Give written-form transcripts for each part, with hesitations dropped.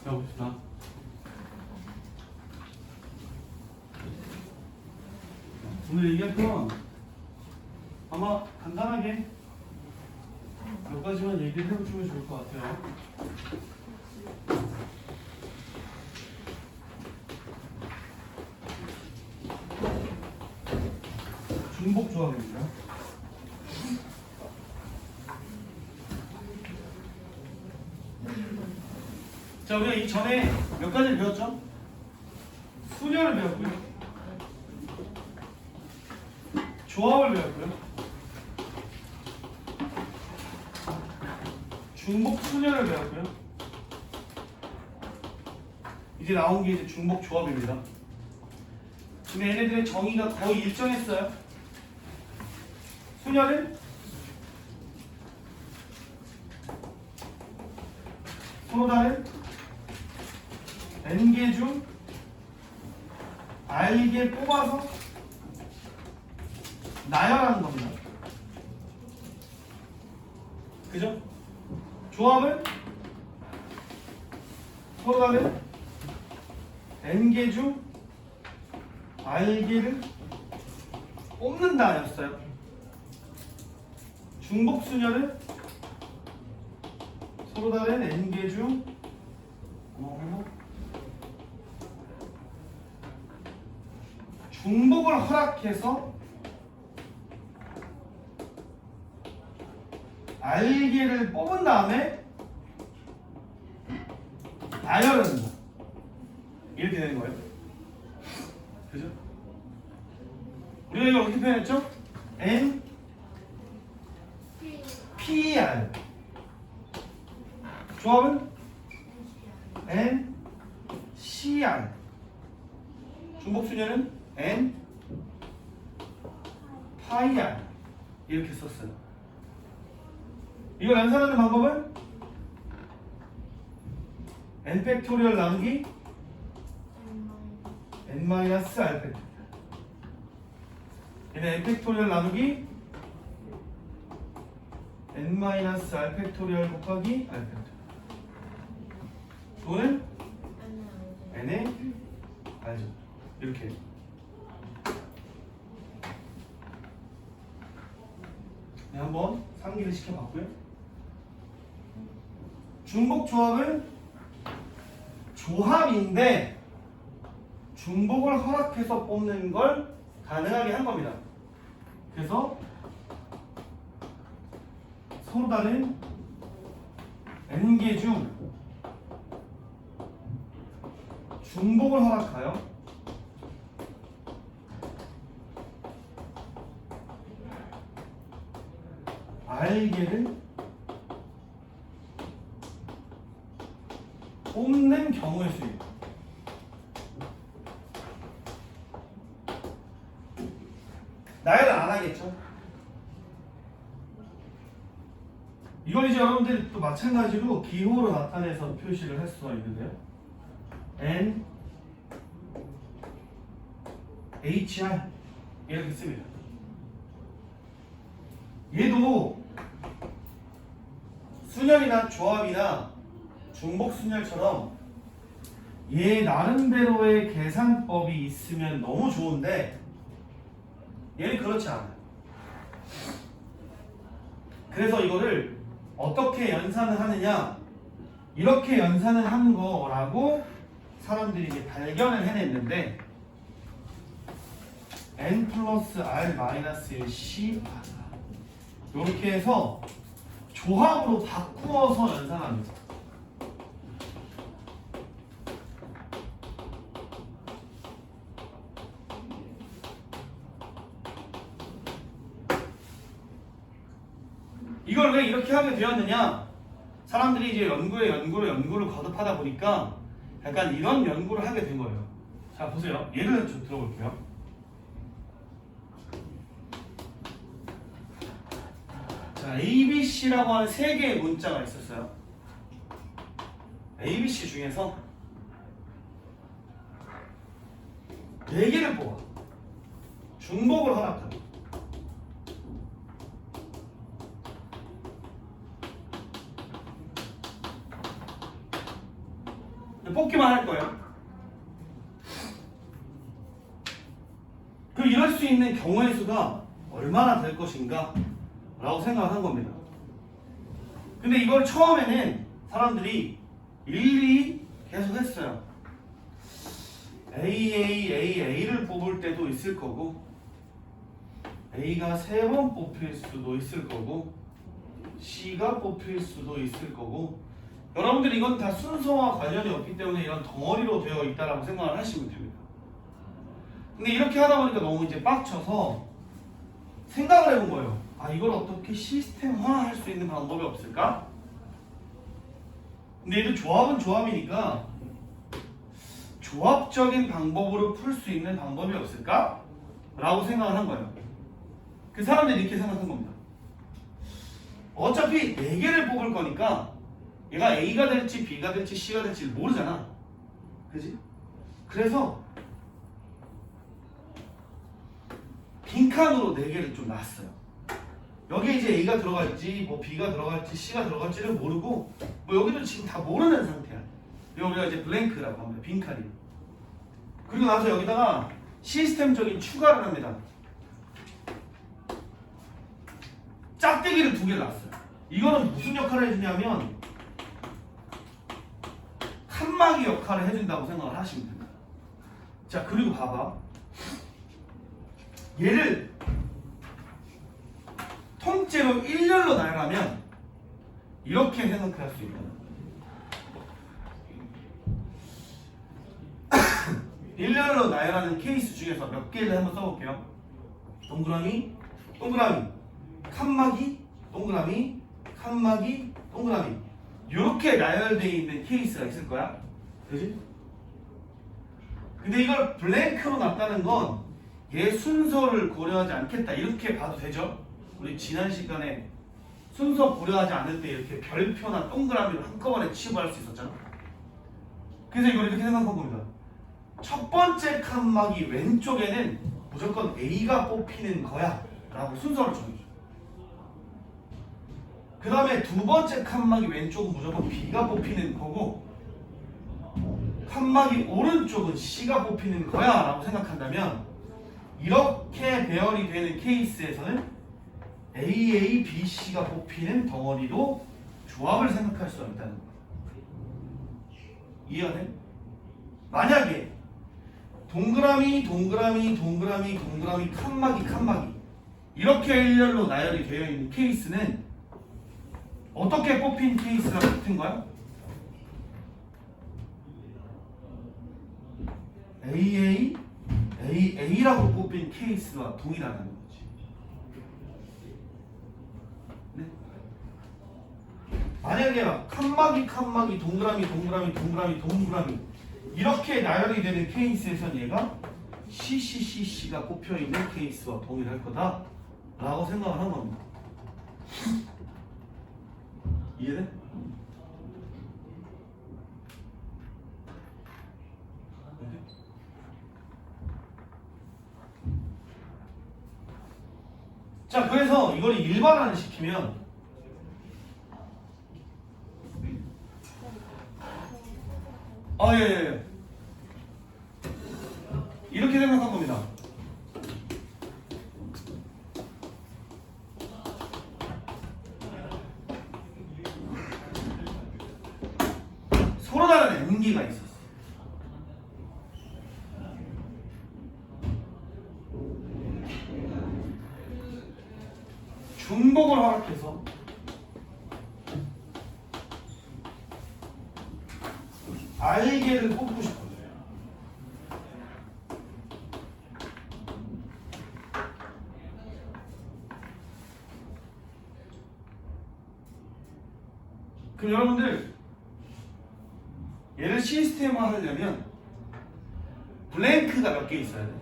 배워봅시다. 오늘 얘기할 건 아마 간단하게 몇 가지만 얘기를 해보시면 좋을 것 같아요. 중복 조합입니다. 자, 우리가 이 전에 몇 가지를 배웠죠? 수녀를 배웠고요. 조합을 배웠고요. 중복 수녀를 배웠고요. 이제 나온 게 이제 중복 조합입니다. 근데 얘네들의 정의가 거의 일정했어요. 수녀는 서로 다른 n개 중 r개 뽑아서 나열하는 겁니다. 그죠? 조합은 서로 다른 n개 중 r개를 뽑는다였어요. 중복 수녀는 서로 다른 n개 중 중복을 허락해서 r개를 뽑은 다음에 나열합니다. 이렇게 되는 거예요. 그죠? 우리가 이거 어떻게 표현했죠? n PR 조합은 n CR 중복 수녀는 n 파이 r 이렇게 썼어요. 이걸 연산하는 방법은 n 팩토리얼 나누기 n 마이너스 r 팩토리얼. 얘는 n 팩토리얼 나누기 n 마이너스 r 팩토리얼 곱하기 r 팩토리얼. 또는 n의 r죠. 이렇게. 네, 한번 상기를 시켜봤고요. 중복 조합은 조합인데 중복을 허락해서 뽑는 걸 가능하게 한 겁니다. 그래서 서로 다른 n개 중 중복을 허락하여 r개를 뽑는 경우의 수입니다. 나열을 안 하겠죠? 이건 이제 여러분들이 또 마찬가지로 기호로 나타내서 표시를 할 수가 있는데요. n HR 이렇게 씁니다. 얘도 순열이나 조합이나 중복 순열처럼 얘 나름대로의 계산법이 있으면 너무 좋은데 얘는 그렇지 않아요. 그래서 이거를 어떻게 연산을 하느냐, 이렇게 연산을 한 거라고 사람들이 이제 발견을 해냈는데 n 플러스 r 마이너스 1 c 이렇게 해서 조합으로 바꾸어서 연산합니다. 이걸 왜 이렇게 하게 되었느냐? 사람들이 이제 연구를 거듭하다 보니까 약간 이런 연구를 하게 된 거예요. 자, 보세요. 예를 좀 들어볼게요. 자, ABC라고 하는 세 개의 문자가 있었어요. ABC 중에서 4개를 뽑아. 중복을 허락합니다. 뽑기만 할 거예요. 그럼 이럴 수 있는 경우의 수가 얼마나 될 것인가 라고 생각을 한 겁니다. 근데 이걸 처음에는 사람들이 일일이 계속 했어요. A를 뽑을 때도 있을 거고 A가 3번 뽑힐 수도 있을 거고 C가 뽑힐 수도 있을 거고 여러분들 이건 다 순서와 관련이 없기 때문에 이런 덩어리로 되어 있다라고 생각을 하시면 됩니다. 근데 이렇게 하다 보니까 너무 이제 빡쳐서 생각을 해본 거예요. 아, 이걸 어떻게 시스템화할 수 있는 방법이 없을까? 근데 얘도 조합은 조합이니까 조합적인 방법으로 풀 수 있는 방법이 없을까? 라고 생각을 한 거예요. 그 사람들이 이렇게 생각한 겁니다. 어차피 4개를 뽑을 거니까 얘가 A가 될지 B가 될지 C가 될지 모르잖아. 그지? 그래서 빈칸으로 4개를 좀 놨어요. 여기에 이제 A가 들어갈지 뭐 B가 들어갈지 C가 들어갈지를 모르고 뭐 여기도 지금 다 모르는 상태야. 이거 우리가 이제 블랭크라고 합니다. 빈칸이. 그리고 나서 여기다가 시스템적인 추가를 합니다. 짝대기를 2개를 놨어요. 이거는 무슨 역할을 해주냐면 칸막이 역할을 해준다고 생각을 하시면 됩니다. 자, 그리고 봐봐. 얘를 통째로 일렬로 나열하면 이렇게 생각할 수 있다. 일렬로 나열하는 케이스 중에서 몇 개를 한번 써볼게요. 동그라미, 동그라미, 칸막이, 동그라미, 칸막이, 동그라미. 이렇게 나열되어 있는 케이스가 있을 거야. 그지? 근데 이걸 블랭크로 놨다는 건 얘 순서를 고려하지 않겠다. 이렇게 봐도 되죠? 우리 지난 시간에 순서 고려하지 않을 때 이렇게 별표나 동그라미를 한꺼번에 취급할 수 있었잖아. 그래서 이걸 이렇게 생각한 겁니다. 첫 번째 칸막이 왼쪽에는 무조건 A가 뽑히는 거야 라고 순서를 정해줘. 그 다음에 두 번째 칸막이 왼쪽은 무조건 B가 뽑히는 거고 칸막이 오른쪽은 C가 뽑히는 거야 라고 생각한다면 이렇게 배열이 되는 케이스에서는 AA, BC가 뽑히는 덩어리도 조합을 생각할 수가 있다는 거야. 이해가 돼? 만약에 동그라미, 동그라미, 동그라미, 동그라미, 칸막이, 칸막이 이렇게 일렬로 나열이 되어 있는 케이스는 어떻게 뽑힌 케이스가 같은 거야? AA라고 뽑힌 케이스와 동일하다는 거지. 네? 만약에 칸막이, 칸막이, 동그라미, 동그라미, 동그라미, 동그라미 이렇게 나열이 되는 케이스에선 얘가 CCCC가 뽑혀있는 케이스와 동일할 거다 라고 생각을 한 겁니다. 이해돼? 자, 그래서 이걸 일반화를 시키면 예. 이렇게 생각한 겁니다. 서로 다른 N기가 있었어. 중복을 허락해서 R개를 뽑고 싶어요. 그럼 여러분들 얘를 시스템화 하려면 블랭크가 몇 개 있어야 돼?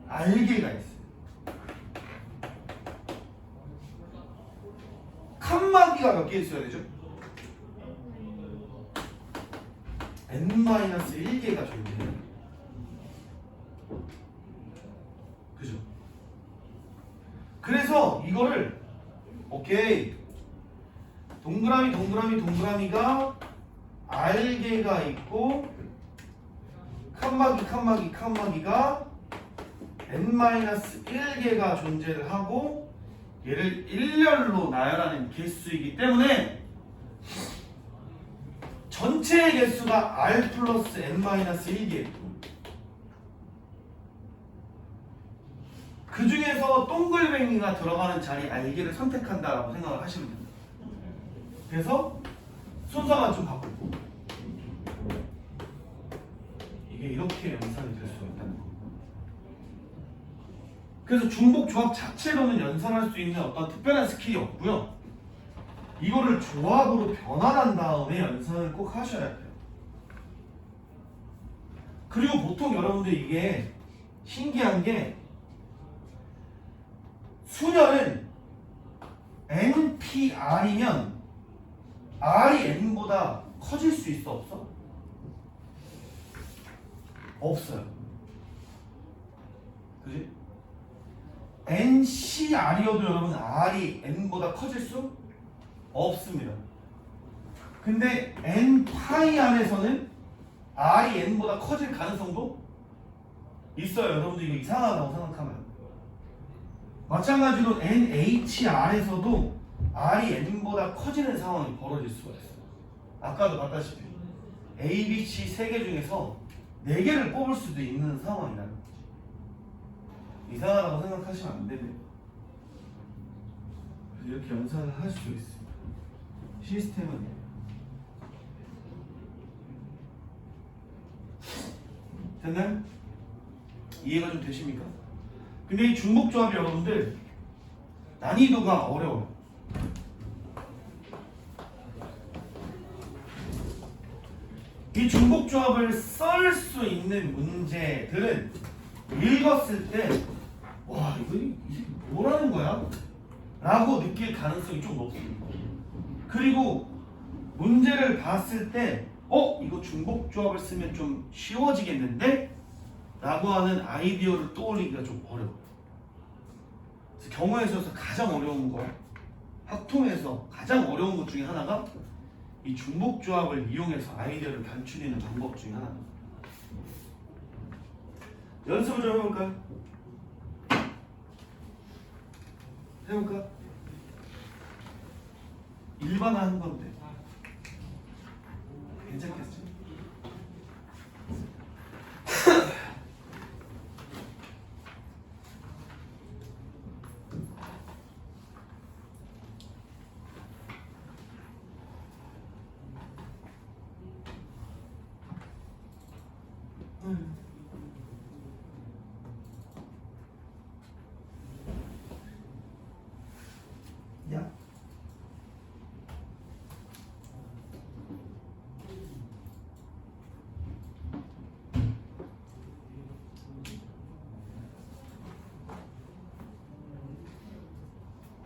R개가 있어요. 칸막이가 몇 개 있어야 되죠? N-1개가 존재해요. 그죠? 그래서 이거를 오케이 동그라미가 R개가 있고 칸막이가 n-1개가 존재를 하고 얘를 일렬로 나열하는 개수이기 때문에 전체의 개수가 R 플러스 n-1개. 그 중에서 동글뱅이가 들어가는 자리 R개를 선택한다라고 생각을 하시면 됩니다. 그래서 순서만 좀 바꾸고 이게 이렇게 연산이 될 수가 있다는 거. 그래서 중복 조합 자체로는 연산할 수 있는 어떤 특별한 스킬이 없고요. 이거를 조합으로 변환한 다음에 연산을 꼭 하셔야 돼요. 그리고 보통 여러분들 이게 신기한 게 순열은 NPR이면 R이 N보다 커질 수 있어 없어? 없어요. 그지? NCR이어도 여러분 R이 N보다 커질 수 없습니다. 근데 N 파이 안에서는 R이 N보다 커질 가능성도 있어요. 여러분들 이거 이상하다고 생각하면 마찬가지로 NHR에서도 R이 N보다 커지는 상황이 벌어질 수가 있어요. 아까도 봤다시피 A, B, C 3개 중에서 4개를 뽑을 수도 있는 상황이라는 거지. 이상하다고 생각하시면 안 됩니다. 이렇게 연산을 할 수 있습니다. 시스템은 됐나요? 이해가 좀 되십니까? 근데 이 중복조합이 여러분들 난이도가 어려워요. 이 중복조합을 쓸 수 있는 문제들은 읽었을 때 와 이게 뭐라는 거야? 라고 느낄 가능성이 좀 높습니다. 그리고 문제를 봤을 때 이거 중복조합을 쓰면 좀 쉬워지겠는데? 라고 하는 아이디어를 떠올리기가 좀 어려워요. 그래서 경우에 있어서 가장 어려운 거, 학통에서 가장 어려운 것 중에 하나가 이 중복조합을 이용해서 아이디어를 단추리는 방법 중에 하나입니다. 연습을 좀 해볼까요? 해볼까? 일반화하는 건데 괜찮겠죠? 야.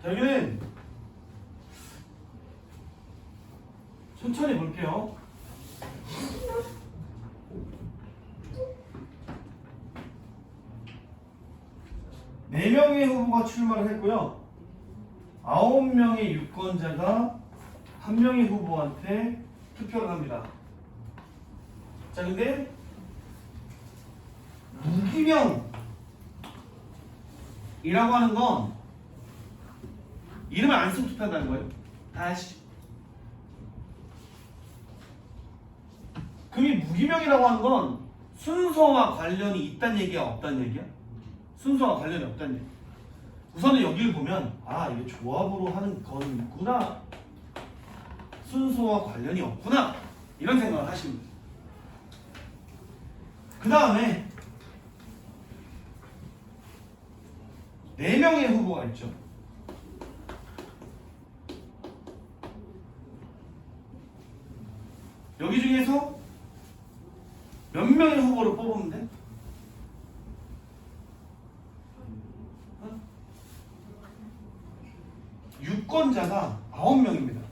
자, 여기는 천천히 볼게요. 네 명의 후보가 출마를 했고요. 9명의 유권자가 1명의 후보한테 투표를 합니다. 자, 근데 무기명이라고 하는 건 이름을 안 쓰고 투표한다는 거예요. 다 아시죠? 그럼 이 무기명이라고 하는 건 순서와 관련이 있다는 얘기야, 없다는 얘기야? 순서와 관련이 없다는 얘기. 우선은 여기를 보면 이게 조합으로 하는 거구나, 순서와 관련이 없구나, 이런 생각을 하시면 돼요. 그 다음에 4명의 후보가 있죠. 여기 중에서 몇 명의 후보를 뽑으면 돼? 유권자가 9명입니다.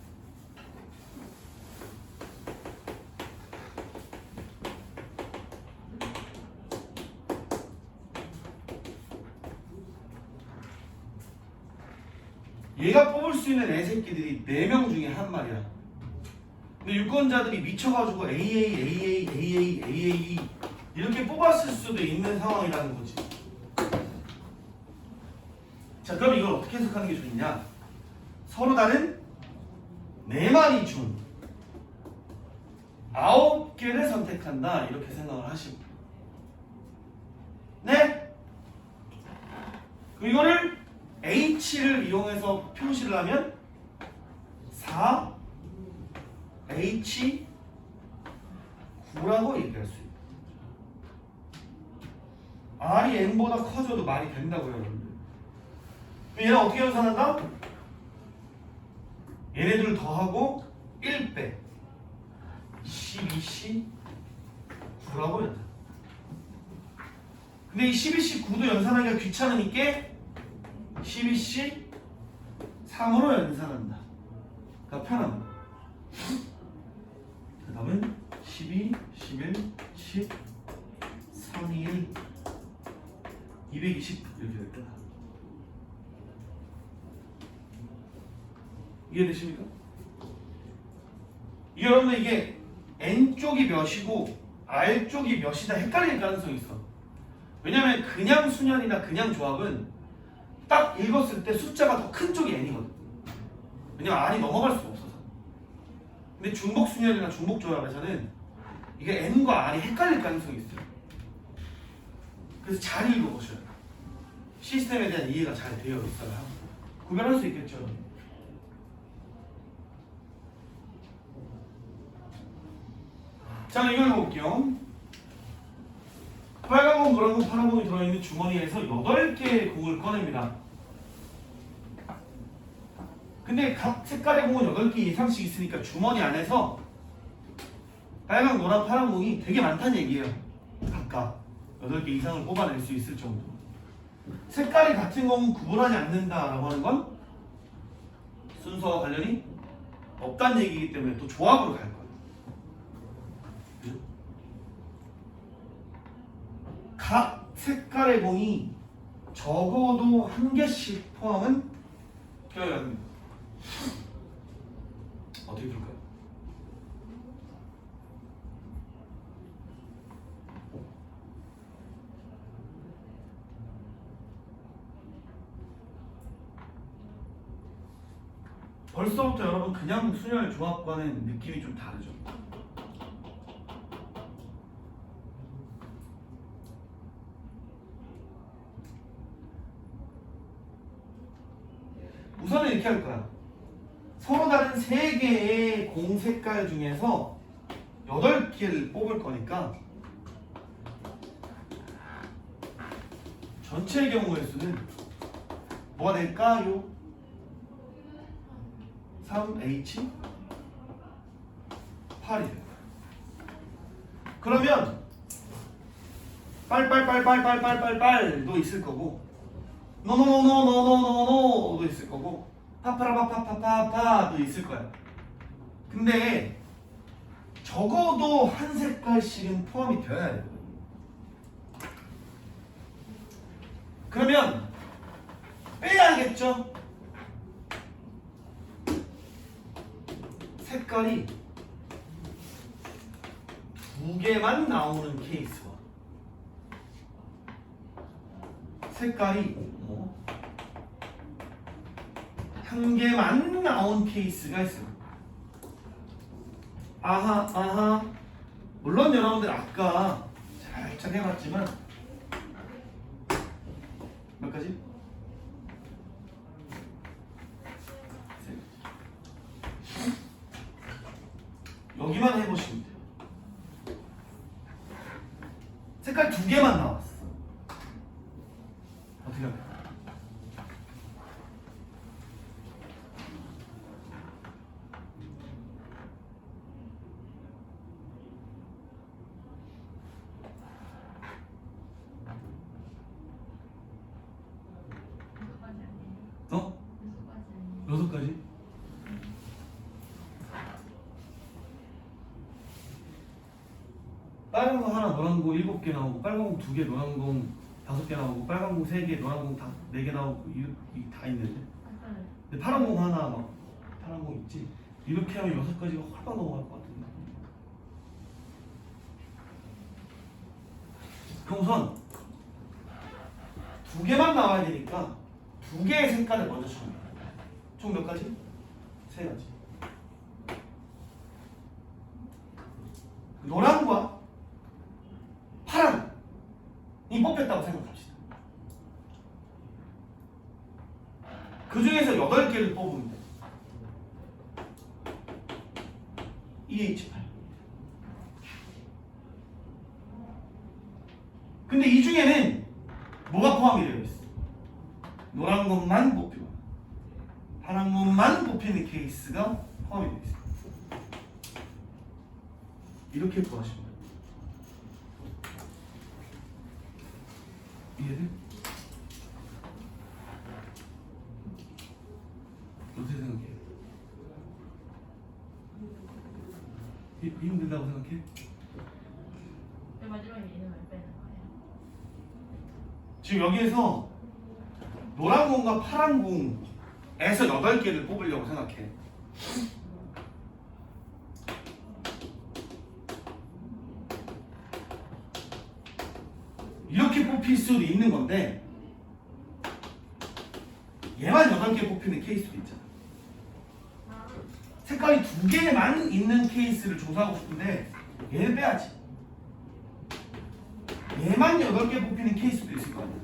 얘가 뽑을 수 있는 애새끼들이 4명 중에 한 마리야. 근데 유권자들이 미쳐가지고 AA 이렇게 뽑았을 수도 있는 상황이라는 거지. 자, 그럼 이걸 어떻게 해석하는 게 좋냐? 서로 다른 4마리 중 9개를 선택한다, 이렇게 생각을 하시고. 네? 그럼 이거를 H를 이용해서 표시를 하면 4H9라고 얘기할 수 있다. R이 N보다 커져도 말이 된다고요, 여러분들. 얘는 어떻게 연산한다? 얘네들 더하고 1빼 12C9라고 연산. 근데 이 12C9도 연산하기가 귀찮으니까 12C3으로 연산한다. 그러니까 편합니다. 그 다음은 12, 11, 10, 3, 2, 1, 220 이렇게 될 거다. 이해되십니까? 여러분들 이게 N쪽이 몇이고 R쪽이 몇이다 헷갈릴 가능성이 있어. 왜냐면 그냥 순연이나 그냥 조합은 딱 읽었을 때 숫자가 더 큰 쪽이 N이거든. 왜냐면 R이 넘어갈 수가 없어서. 근데 중복 순연이나 중복 조합에서는 이게 N과 R이 헷갈릴 가능성이 있어요. 그래서 잘 읽어보셔야 돼요. 시스템에 대한 이해가 잘 되어 있어야 구별할 수 있겠죠. 자, 이걸 볼게요. 빨간 공, 노란 공, 파란 공이 들어있는 주머니에서 8개의 공을 꺼냅니다. 근데 각 색깔의 공은 8개 이상씩 있으니까 주머니 안에서 빨강, 노란, 파란 공이 되게 많다는 얘기예요. 각각 8개 이상을 뽑아낼 수 있을 정도. 색깔이 같은 공은 구분하지 않는다라고 하는 건 순서와 관련이 없다는 얘기이기 때문에 또 조합으로 갈 거예요. 각 색깔의 공이 적어도 1개씩 포함은 되어야 합니다. 어떻게 들을까요? 벌써부터 여러분 그냥 순열 조합과는 느낌이 좀 다르죠. 우선은 이렇게 할 거야. 서로 다른 3개의 공 색깔 중에서 8개를 뽑을 거니까 전체의 경우의 수는 뭐가 될까요? 3H 8이 돼요. 그러면 빨빨빨빨빨빨빨빨도 있을 거고 노노노노노노노노도 있을 거고 파파라파파파파파도 있을 거야. 근데 적어도 한 색깔씩은 포함이 되어야 돼요. 그러면 빼야겠죠? 색깔이 2개만 나오는 케이스와 색깔이 1개만 나온 케이스가 있어요. 아하. 물론 여러분들 아까 살짝 해봤지만 몇 가지? 여기만 해보시면 돼요. 색깔 2개만 나왔어. 어떻게 할까요? 어? 6가지? 빨간 공 하나, 노란 공 7개 나오고, 빨간 공 2개, 노란 공 5개 나오고, 빨간 공 3개, 노란 공 4개 나오고, 이 다 있는데. 근데 파란 공 하나 막 파란 공 있지? 이렇게 하면 6가지가 홀딱 넘어갈 것 같은데. 그럼 우선 2개만 나와야 되니까 2개의 색깔을 먼저 정해요. 총 몇 가지? 3가지. 노란과 파란이 뽑혔다고 생각합시다. 그 중에서 8개를 뽑으면 돼. EH8. 근데 이 중에는 뭐가 포함이 되어 있어? 노란 것만 뽑히고 파란 것만 뽑히는 케이스가 포함이 되어 있어. 이렇게 구하시면 돼요. 이해돼? 어떻게 생각해? 힘든다고 생각해? 왜 마지막에 이름을 빼는 거예요? 지금 여기에서 노란 공과 파란 공에서 8개를 뽑으려고 생각해. 이렇게 뽑힐 수도 있는 건데 얘만 8개 뽑히는 케이스도 있잖아. 색깔이 2개만 있는 케이스를 조사하고 싶은데 얘를 빼야지. 얘만 8개 뽑히는 케이스도 있을 거 아니야.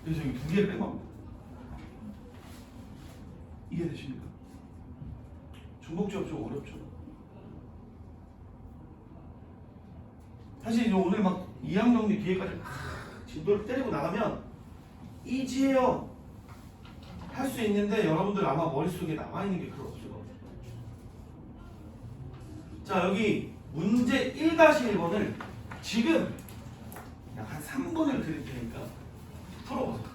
그래서 여기 2개를 뺀 겁니다. 이해되십니까? 중복지업 좀 어렵죠. 사실 오늘 막 2학 정리 뒤에까지 진도를 때리고 나가면 이지해요 할 수 있는데 여러분들 아마 머릿속에 남아있는 게 별로 없을 것 같아요. 자, 여기 문제 1-1번을 지금 약 한 3분을 드릴 테니까 풀어보세요.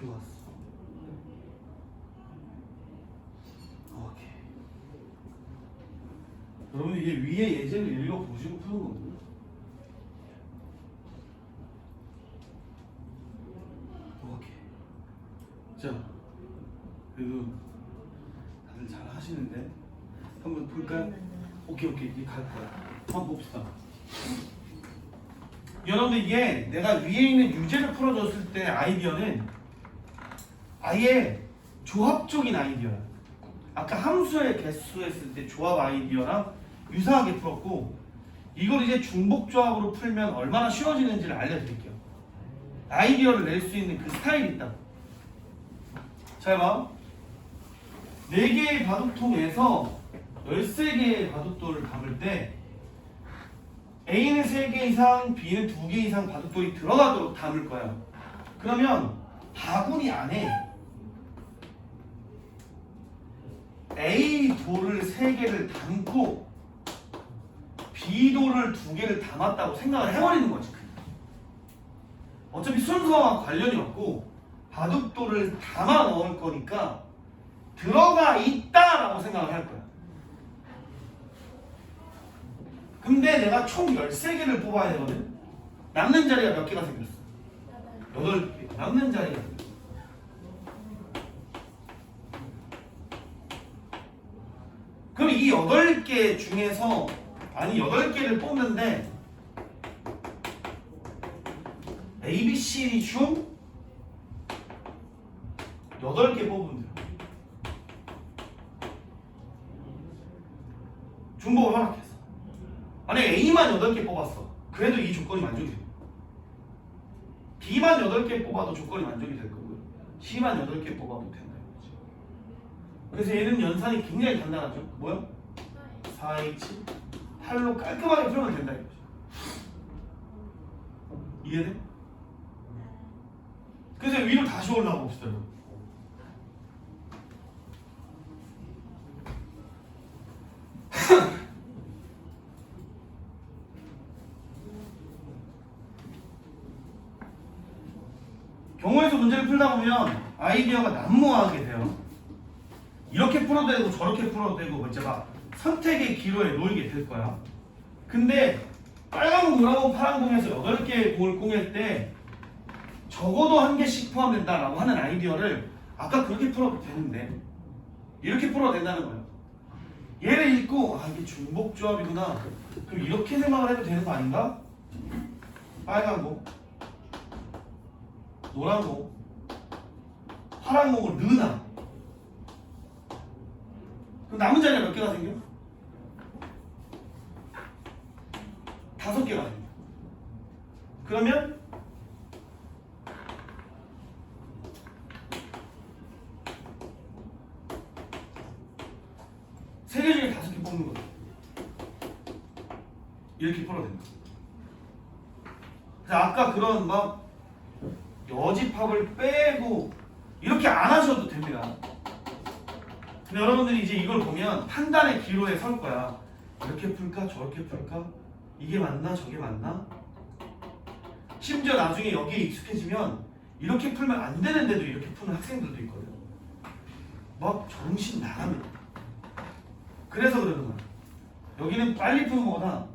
좋았어. 오케이. 여러분 이게 위에 예제를 읽어보시고 푸는 거거든요. 오케이. 자, 그래도 다들 잘 하시는데 한번 볼까요? 오케이 이제 갈 거야. 한번 봅시다. 여러분들 이게 내가 위에 있는 유제를 풀어줬을 때 아이디어는 아예 조합적인 아이디어야. 아까 함수의 개수 했을 때 조합 아이디어랑 유사하게 풀었고 이걸 이제 중복조합으로 풀면 얼마나 쉬워지는지를 알려드릴게요. 아이디어를 낼 수 있는 그 스타일이 있다. 잘 봐. 4개의 바둑통에서 13개의 바둑돌을 담을 때 A는 3개 이상, B는 2개 이상 바둑돌이 들어가도록 담을 거야. 그러면 바구니 안에 A 돌을 3개를 담고 B 돌을 2개를 담았다고 생각을 해버리는 거지. 어차피 순서와 관련이 없고 바둑돌을 담아 넣을 거니까 들어가 있다라고 생각을 할 거야. 근데 내가 총 13개를 뽑아야 되거든. 남는 자리가 몇 개가 생겼어? 8개. 남는 자리가 생겼어. 그럼 이 8개 중에서 아니 8개를 뽑는데 A, B, C 중 8개 뽑으면 돼요. 중복을 허락했어. 만약에 A만 8개 뽑았어. 그래도 이 조건이 만족이 돼. B만 8개 뽑아도 조건이 만족이 될 거고요. C만 8개 뽑아도 된다. 그래서 얘는 연산이 굉장히 간단하죠. 뭐요? 4H 8로 깔끔하게 풀면 된다 이거죠. 이해돼? 그래서 위로 다시 올라가 봅시다. 경우에서 문제를 풀다 보면 아이디어가 난무하게 돼요. 이렇게 풀어도 되고 저렇게 풀어도 되고 이제 막 선택의 기로에 놓이게 될 거야. 근데 빨간 공, 노란 공, 파란 공에서 8개의 공을 꼬맬 때 적어도 1개씩 포함된다라고 하는 아이디어를 아까 그렇게 풀어도 되는데 이렇게 풀어도 된다는 거예요. 얘를 읽고 아 이게 중복조합이구나. 그럼 이렇게 생각을 해도 되는 거 아닌가? 빨간 공, 노란 공, 파란 공을 넣으나? 그럼 남은 자리가 몇 개가 생겨? 5개가 생겨. 그러면 세 개 중에 5개 뽑는 거죠. 이렇게 풀어야 된다. 그래서 아까 그런 막 여집합을 빼고 이렇게 안 하셔도 됩니다. 근데 여러분들이 이제 이걸 보면 판단의 기로에 설 거야. 이렇게 풀까 저렇게 풀까? 이게 맞나 저게 맞나? 심지어 나중에 여기에 익숙해지면 이렇게 풀면 안 되는데도 이렇게 푸는 학생들도 있거든. 막 정신 나갑니다. 그래서 그러는 거야. 여기는 빨리 푸는 것보다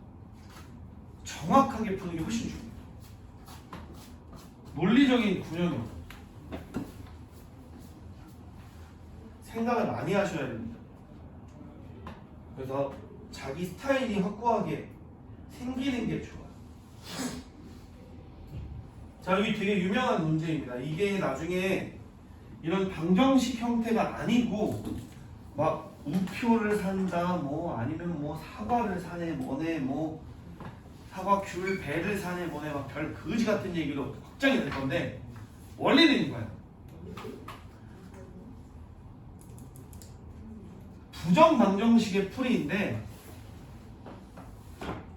정확하게 푸는 게 훨씬 중요해. 논리적인 구현이 생각을 많이 하셔야 됩니다. 그래서 자기 스타일이 확고하게 생기는 게 좋아요. 자, 여기 되게 유명한 문제입니다. 이게 나중에 이런 방정식 형태가 아니고 막 우표를 산다 뭐 아니면 뭐 사과를 사네 뭐네 뭐 사과 귤 배를 사네 뭐네 막 별 거지 같은 얘기로 확장이 될 건데 원리는 이거예요. 부정 방정식의 풀이인데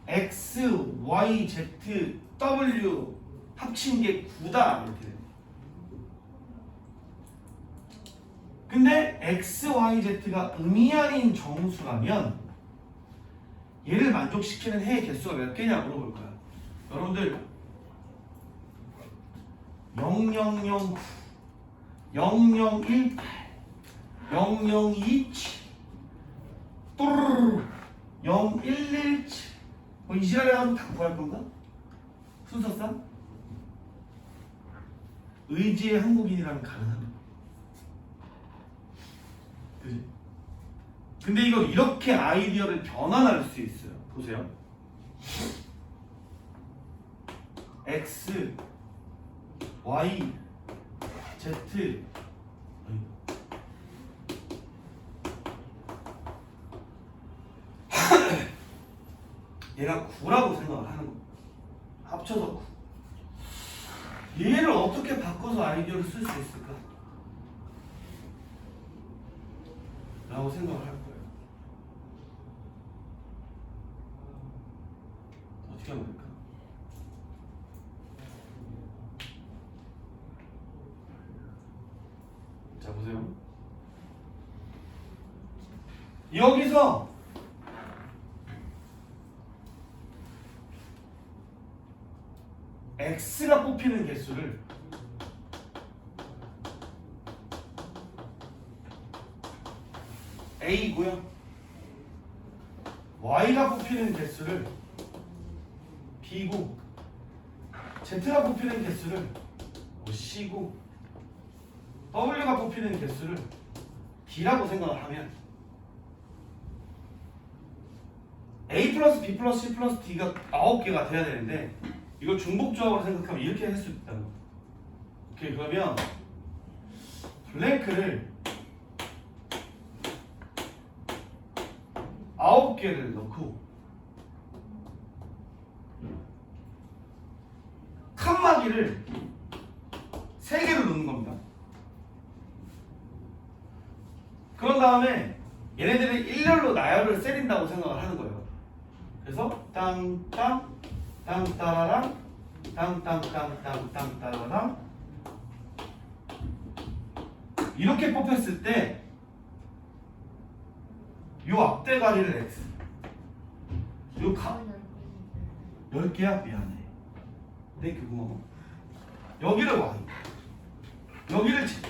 x, y, z, w 합친 게 9다 이렇게 돼요. 근데 x, y, z가 의미 아닌 정수라면 얘를 만족시키는 해의 개수가 몇 개냐 물어볼 거야. 여러분들 0009, 0018, 0027, 또르르 0117 뭐 이 시간에 하면 다 구할 건가? 순서상? 의지의 한국인이라면 가능합니다. 그지? 근데 이거 이렇게 아이디어를 변환할 수 있어요. 보세요. X, Y, Z 얘가 9라고 생각을 하는 거예요. 합쳐서 9. 얘를 어떻게 바꿔서 아이디어를 쓸 수 있을까? 라고 생각을 할 거예요. 어떻게 어떻게 하면 될까? 자 보세요. 여기서 x가 뽑히는 개수를 a고요. y가 뽑히는 개수를 b고 z가 뽑히는 개수를 c고 w가 뽑히는 개수를 d라고 생각을 하면 a 플러스 b 플러스 c 플러스 d가 9개가 돼야 되는데 이걸 중복조합으로 생각하면 이렇게 할 수 있다는 거예요. 오케이, 그러면 블랭크를 9개를 넣고 칸막이를 3개를 넣는 겁니다. 그런 다음에 얘네들이 일렬로 나열을 세린다고 생각을 하는 거예요. 그래서 땅땅 땅따라랑 땅땅땅땅땅따라랑 이렇게 뽑혔을 때 요 앞대가리를 x 요 10개야? 미안해. 내 그거 여기를 y 여기를 z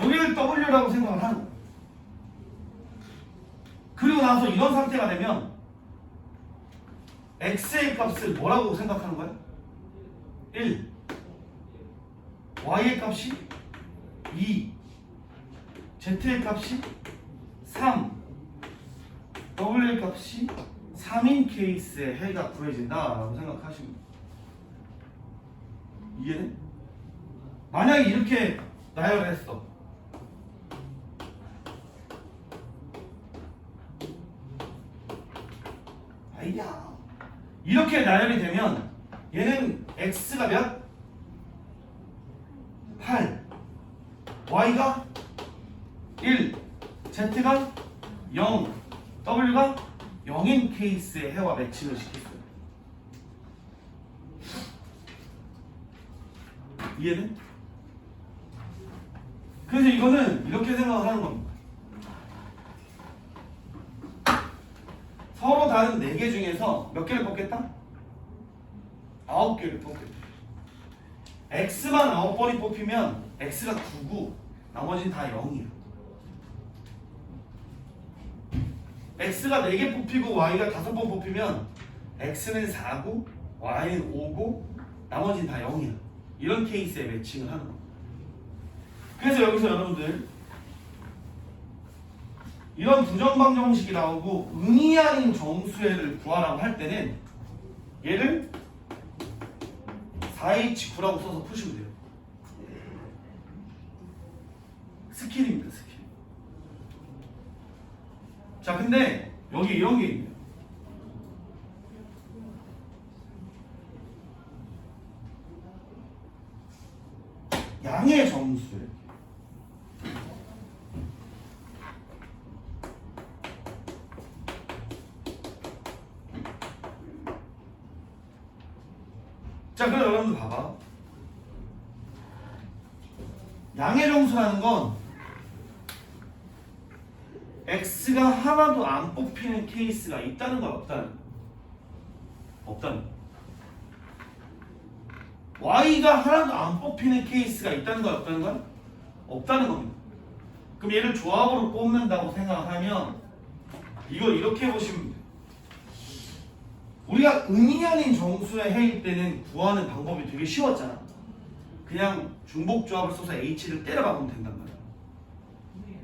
여기를 w라고 생각을 하는 거야. 그리고 나서 이런 상태가 되면 x의 값을 뭐라고 생각하는 거야? 1 y의 값이 2 z의 값이 3 w의 값이 3인 케이스의 해가 구해진다라고 생각하시면 돼요. 이해는? 만약에 이렇게 나열을 했어. 아이야. 이렇게 나열이 되면 얘는 x가 몇? 8 y가 1 z가 0 w가 0인 케이스의 해와 매칭을 시켰어요. 이해는? 그래서 이거는 이렇게 생각을 하는 겁니다. 서로 다른 4개 중에서 몇 개를 뽑겠다? 9개를 뽑겠다. x만 9번이 뽑히면 x가 9고 나머지는 다 0이야. x가 4개 뽑히고 y가 5번 뽑히면 x는 4고 y는 5고 나머지는 다 0이야. 이런 케이스에 매칭을 하는 거야. 그래서 여기서 여러분들 이런 부정방정식이 나오고 의미 아닌 정수회를 구하라고 할 때는 얘를 4H9라고 써서 푸시면 돼요. 스킬입니다, 스킬. 자, 근데 여기 이런 게 있네요. 양의 정수회. 자, 그럼 여러분들 봐봐. 양의 정수라는 건 x가 하나도 안 뽑히는 케이스가 있다는 건 없다는 거. 없다는 거. y가 하나도 안 뽑히는 케이스가 있다는 건 없다는 건 없다는 겁니다. 그럼 얘를 조합으로 뽑는다고 생각하면 이걸 이렇게 보시면 돼요. 우리가 의미 아닌 정수의 해일 때는 구하는 방법이 되게 쉬웠잖아. 그냥 중복조합을 써서 h를 때려박으면 된단 말이야.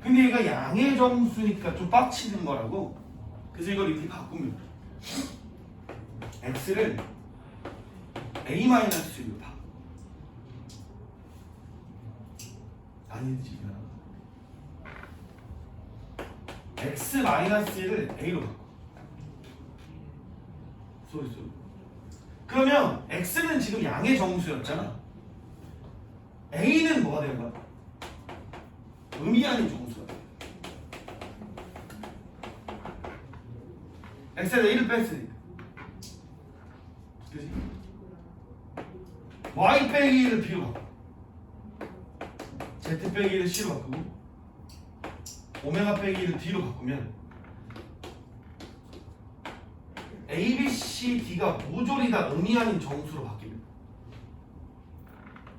근데 얘가 양의 정수니까 좀 빡치는 거라고. 그래서 이걸 이렇게 바꿉니다. x를 a-1로 바. 아니지. x-1을 a로 바꿔. 소리. 그러면 x는 지금 양의 정수였잖아. a는 뭐가 되는 거야? 의미 아닌 정수가 돼. x에다 1을 뺐으니까 그지? y 빼기 1을 b로 바꿔. z 빼기 1을 c로 바꾸고 오메가 빼기 1을 d로 바꾸면 a, b, c, d가 모조리 다 의미 아닌 정수로 바뀝니다.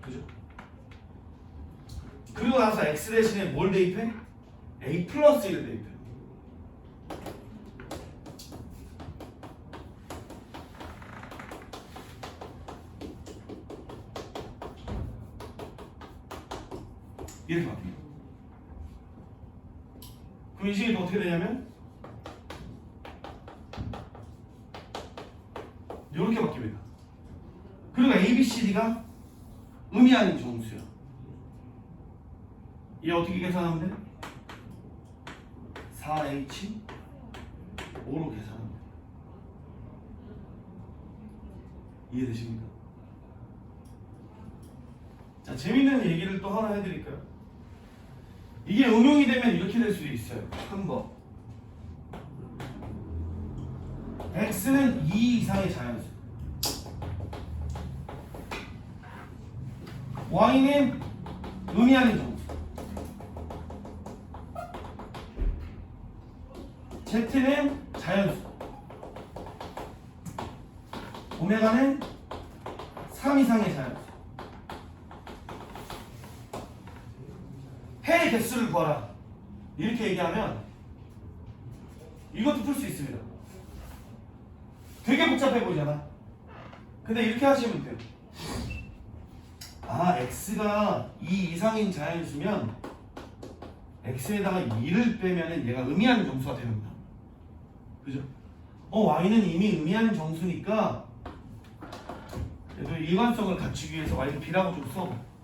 그죠? 그리고 나서 x 대신에 뭘 대입해? a 플러스 1을 대입해. 이렇게 바뀝니다. 그럼 이 식이 어떻게 되냐면 이렇게 바뀝니다. 그리고 a, b, c, d가 의미 아닌 정수야. 얘 어떻게 계산하면 돼? 4h 5로 계산하면 돼. 이해되십니까? 자, 재밌는 얘기를 또 하나 해드릴까요? 이게 응용이 되면 이렇게 될 수도 있어요. 큰 거. x는 2 이상의 자연수. y는 의미 아닌 정수. z는 자연수. 오메가는 3 이상의 자연수. 해의 개수를 구하라. 이렇게 얘기하면 이것도 풀 수 있습니다. 되게 복잡해 보이잖아. 근데 이렇게 하시면 돼요. 아, x가 2 이상인 자연수면 x에다가 2를 빼면은 얘가 의미하는 정수가 되는구나. 그죠? y는 이미 의미하는 정수니까 그래도 일관성을 갖추기 위해서 y는 b라고 좀 써.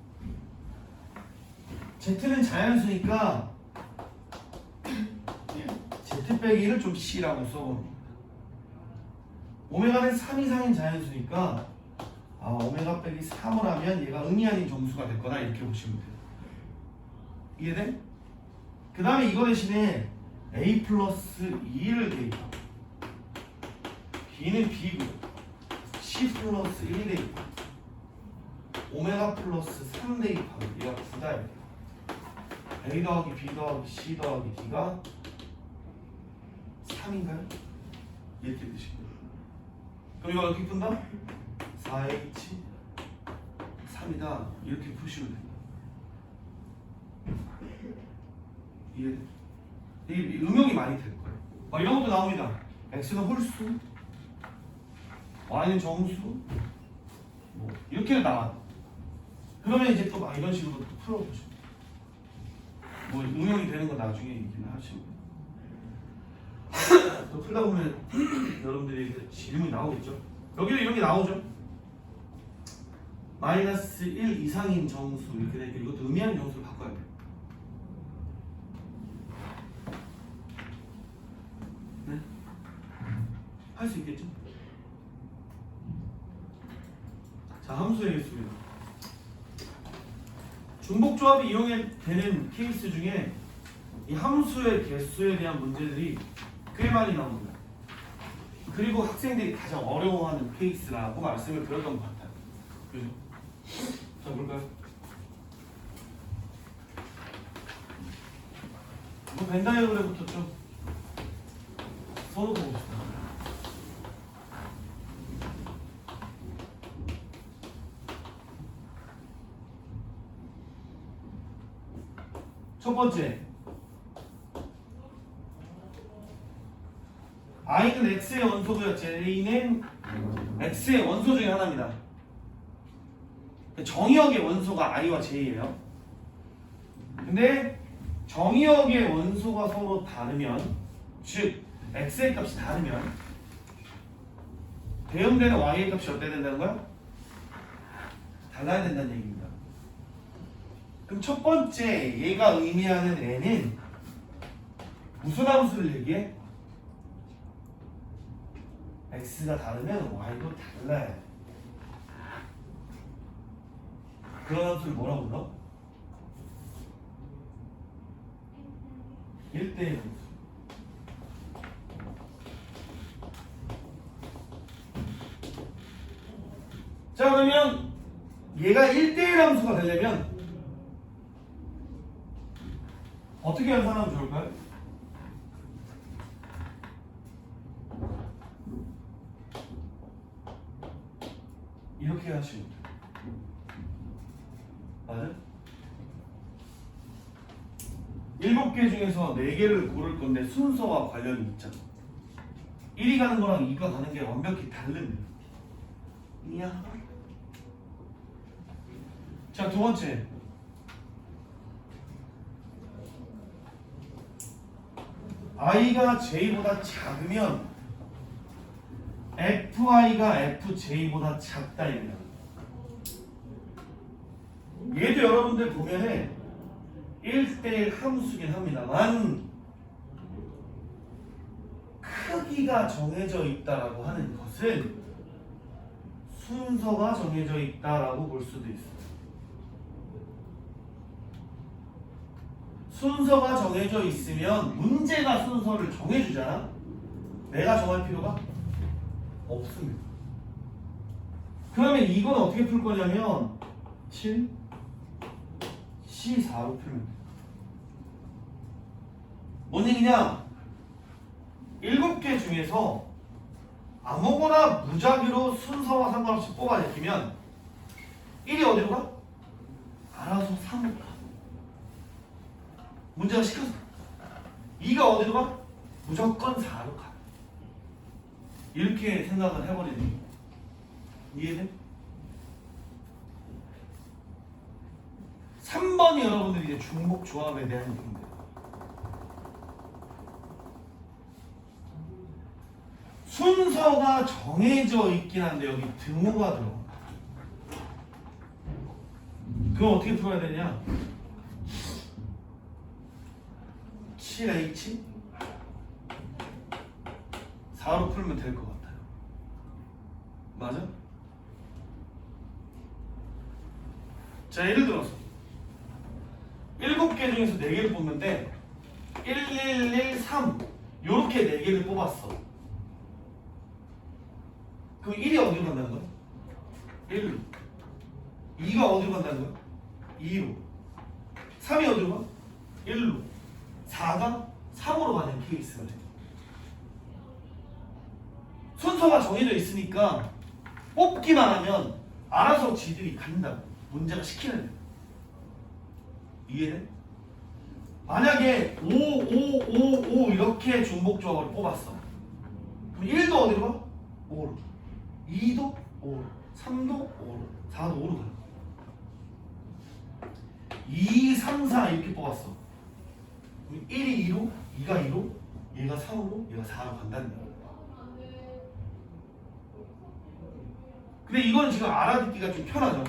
z는 자연수니까 z 빼기 1을 좀 c라고 써봅니다. 오메가는 3 이상인 자연수니까 오메가 빼기 3을 하면 얘가 의미 아닌 정수가 될 거다. 이렇게 보시면 돼요. 이해돼? 그 다음에 이거 대신에 a 플러스 2를 대입하고 b는 b고 c 플러스 1 대입하고 오메가 플러스 3 대입하고 얘가 9다. a 더하기 b 더하기 c 더하기 d가 3인가요? 이렇게 되시고요. 그럼 이거 어떻게 푼다? 4h 3이다. 이렇게 푸시면 됩니다. 이게 응용이 많이 될 거예요. 이런 것도 나옵니다. x는 홀수, y는 정수, 뭐 이렇게 나와. 그러면 이제 또 막 이런 식으로 또 풀어보죠. 뭐 응용이 되는 거 나중에 얘기는 하시고. 또 풀다 보면 여러분들이 질문이 나오겠죠. 여기도 이런 게 나오죠. 마이너스 1 이상인 정수 이렇게 되니까 이것도 의미하는 정수를 바꿔야 돼요. 네? 할 수 있겠죠? 자, 함수되겠습니다. 중복조합이 이용되는 케이스 중에 이 함수의 개수에 대한 문제들이 꽤 많이 나옵니다. 그리고 학생들이 가장 어려워하는 케이스라고 말씀을 드렸던 것 같아요. 그죠? 자, 볼까요? 벤다이어그램부터 좀 써놓고 봅시다. 첫 번째, i는 x의 원소고요. j는 x의 원소 중에 하나입니다. 정의역의 원소가 i와 j예요. 근데 정의역의 원소가 서로 다르면, 즉 x의 값이 다르면 대응되는 y의 값이 어때야 된다는 거야? 달라야 된다는 얘기입니다. 그럼 첫 번째 얘가 의미하는 n은 무슨 함수를 얘기해? x가 다르면 y도 달라야 돼. 그런 함수를 뭐라고 불러? 1대1 함수. 자, 그러면 얘가 1대1 함수가 되려면 어떻게 연산하면 좋을까요? 이렇게 하시면 돼요. 맞아요? 7개 중에서 4개를 고를 건데 순서와 관련이 있잖아. 1이 가는 거랑 2가 가는 게 완벽히 다른. 이야. 자, 두 번째. i가 j보다 작으면 fi가 fj보다 작다 이래요. 얘도 여러분들 보면은 1대1 함수긴 합니다만 크기가 정해져 있다라고 하는 것은 순서가 정해져 있다라고 볼 수도 있어요. 순서가 정해져 있으면 문제가 순서를 정해주잖아. 내가 정할 필요가 없습니다. 그러면 이건 어떻게 풀 거냐면 7, C4로 풀면 돼. 뭔 얘기냐? 7개 중에서 아무거나 무작위로 순서와 상관없이 뽑아내기면 1이 어디로 가? 알아서 3으로 가. 문제가 시켜서. 2가 어디로 가? 무조건 4로 가. 이렇게 생각을 해버리는 거예요. 이해돼? 3번이 여러분들이 이제 중복 조합에 대한 얘기인데 순서가 정해져 있긴 한데 여기 등호가 들어가. 그럼 어떻게 풀어야 되냐? 7H 4로 풀면 될 것 같아요. 맞아? 자, 예를 들어서 7개 중에서 4개를 뽑는데 1, 1, 1, 3 요렇게 4개를 뽑았어. 그럼 1이 어디로 간다는 거야? 1로. 2가 어디로 간다는 거야? 2로. 3이 어디로 가? 1로. 4가 3으로 가는 케이스가 돼. 순서가 정해져 있으니까 뽑기만 하면 알아서 지들이 간다. 문제가 시키는 애. 이해돼? 만약에 5, 5, 5, 5 이렇게 중복조합을 뽑았어. 그럼 1도 어디로 가? 5로. 2도 5로. 3도 5로. 4도 5로 가요. 2, 3, 4 이렇게 뽑았어. 1이 2로, 2가 2로, 얘가 3으로, 얘가 4로 간다는 거야. 근데 이건 지금 알아듣기가 좀 편하죠?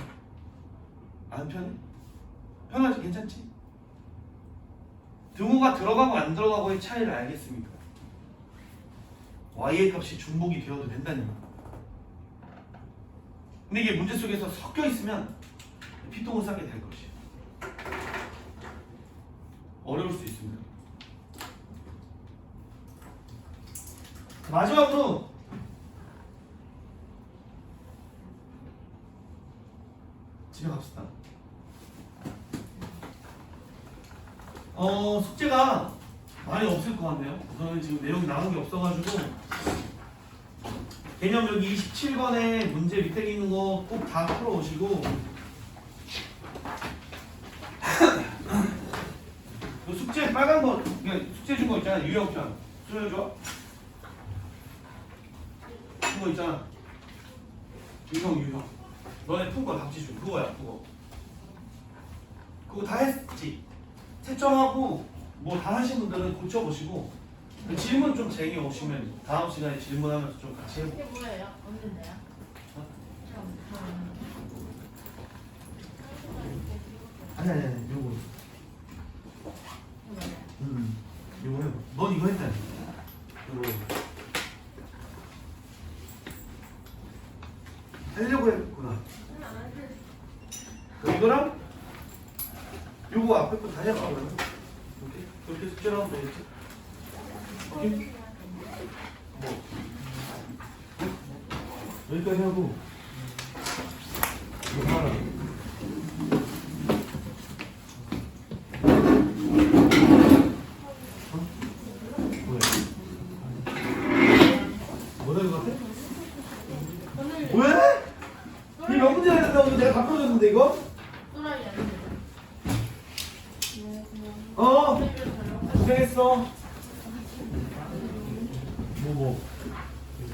안 편해? 편하지? 괜찮지? 등호가 들어가고 안 들어가고의 차이를 알겠습니까? y의 값이 중복이 되어도 된다는 거야. 근데 이게 문제 속에서 섞여 있으면 피똥을 싸게 될 것이야. 어려울 수 있습니다. 마지막으로 집에 갑시다. 숙제가 많이 없을 것 같네요. 저는 지금 내용이 나온 게 없어가지고 개념 여기 27번에 문제 밑에 있는 거 꼭 다 풀어오시고 그 숙제 빨간 거 그러니까 숙제 준 거 있잖아. 유형편 수요줘 준 거 있잖아. 유형 너네 푼 거 답지 줘. 그거야 그거 다 했지. 채점하고 뭐 다 하신 분들은 고쳐보시고 질문 좀 쟁이 오시면 다음 시간에 질문하면서 좀 같이 해보고. 이게 뭐예요? 언젠데요? 아니 요거 요거 해봐. 넌 이거 했다. 요거 하려고 했구나. 이거랑 요거 앞에 거 다 해봐. 그러면 그렇게 숙제를 하면 되겠지? 오케이? 뭐 여기까지 하고 이거 하나. 뭐라 이거 같아? 오늘 왜? 이몇 문제 했다고 내가 다 풀어줬는데 이거? 또라이 아니에요? 어 선생님이랑 잘 고생했어.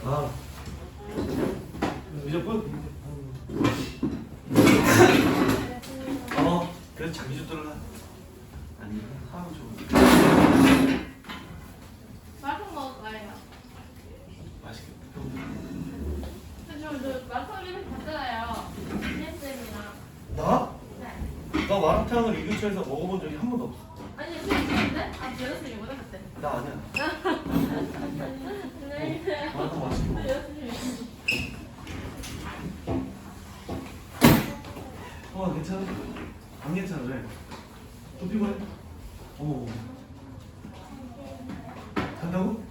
아 이제 끝. 그래서 자기 주도를 아니 하면 좋아. 마라탕 먹을까요? 맛있겠다. 근데 저 마라탕 이름 봤잖아요. 신혜쌤이랑. 나? 네. 나 마라탕을 이 근처에서 먹어본 적이 한 번도 없어. 아니 신혜쌤인데? 아 여자쌤이구나 그때. 나 아니야. 네. 마라탕 맛있게 먹어. 여자쌤이. 괜찮아? 안 괜찮아 왜? 또 피곤해? 간다고?